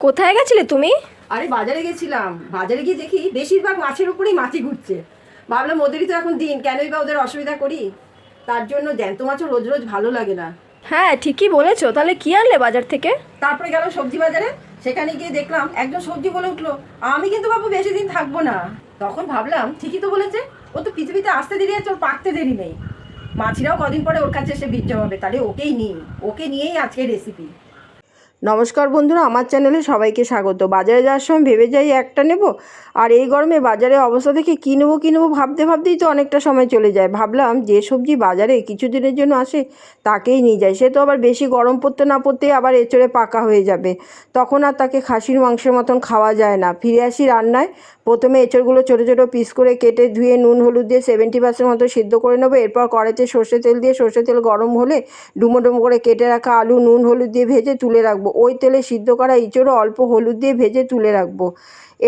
কোথায় গেছিলে তুমি? আরে বাজারে গেছিলাম। বাজারে গিয়ে দেখি বেশিরভাগ মাছের উপরেই মাছি ঘুরছে। ভাবলাম ওদেরই তো এখন দিন, কেনই বা ওদের অসুবিধা করি। তার জন্য জ্যান্ত মাছও রোজ রোজ ভালো লাগে না। হ্যাঁ, ঠিকই বলেছো। তাহলে কি আনলে বাজার থেকে? তারপরে গেলাম সবজি বাজারে। সেখানে গিয়ে দেখলাম একজন সবজি বলে উঠলো, আমি কিন্তু বাবু বেশি দিন থাকবো না। তখন ভাবলাম ঠিকই তো বলেছে, ও তো পৃথিবীতে আসতে দেরি আছে, ওর পাকতে দেরি নেই। মাছিরাও কদিন পরে ওর কাছে এসে বীজ জমাবে, তাহলে ওকেই নিই। ওকে নিয়েই আজকের রেসিপি। নমস্কার বন্ধুরা, আমার চ্যানেলে সবাইকে স্বাগত। বাজারে যাওয়ার সময় ভেবে যাই একটা নেব, আর এই গরমে বাজারে অবস্থা দেখে কী নেবো ভাবতে ভাবতেই তো অনেকটা সময় চলে যায়। ভাবলাম যে সবজি বাজারে কিছুদিনের জন্য আসে তাকেই নিয়ে যায়, সে তো আবার বেশি গরম পড়তে না পড়তেই আবার এঁচড়ে পাকা হয়ে যাবে, তখন আর তাকে খাসির মাংসের মতন খাওয়া যায় না। ফিরে আসি রান্নায়। প্রথমে এঁচড়গুলো ছোটো ছোটো পিস করে কেটে ধুয়ে নুন হলুদ দিয়ে 70% মতো সিদ্ধ করে নেবো। এরপর কড়াইতে সর্ষে তেল দিয়ে, সর্ষে তেল গরম হলে ডুমো ডুমো করে কেটে রাখা আলু নুন হলুদ দিয়ে ভেজে তুলে রাখবো। ওই তেলে সিদ্ধ করা ইঁচড়ও অল্প হলুদ দিয়ে ভেজে তুলে রাখবো।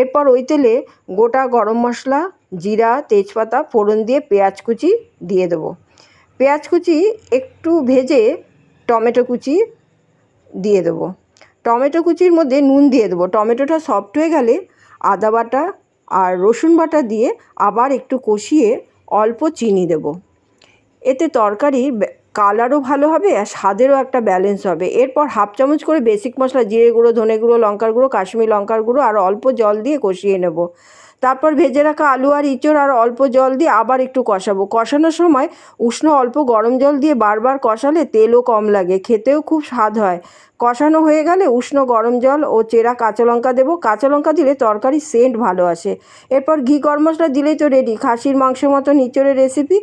এরপর ওই তেলে গোটা গরম মশলা, জিরা, তেজপাতা ফোড়ন দিয়ে পেঁয়াজ কুচি দিয়ে দেবো। পেঁয়াজ কুচি একটু ভেজে টমেটো কুচি দিয়ে দেবো। টমেটো কুচির মধ্যে নুন দিয়ে দেবো। টমেটোটা সফট হয়ে গেলে আদা বাটা আর রসুন বাটা দিয়ে আবার একটু কষিয়ে অল্প চিনি দেবো। এতে তরকারির কালারও ভালো হবে আর স্বাদেরও একটা ব্যালেন্স হবে। এরপর হাফ চামচ করে বেসিক মশলা, জিরে গুঁড়ো, ধনে গুঁড়ো, লঙ্কার গুঁড়ো, কাশ্মীরি লঙ্কার গুঁড়ো আর অল্প জল দিয়ে কষিয়ে নেব। তারপর ভেজে রাখা আলু আর ইঁচড় আর অল্প জল দিয়ে আবার একটু কষাবো। কষানোর সময় উষ্ণ অল্প গরম জল দিয়ে বারবার কষালে তেলও কম লাগে, খেতেও খুব স্বাদ হয়। কষানো হয়ে গেলে উষ্ণ গরম জল ও চেরা কাঁচা লঙ্কা দেবো। কাঁচা লঙ্কা দিলে তরকারির সেন্ট ভালো আসে। এরপর ঘি গরম মশলা দিলেই তো রেডি খাসির মাংস মতন ইঁচড়ের রেসিপি।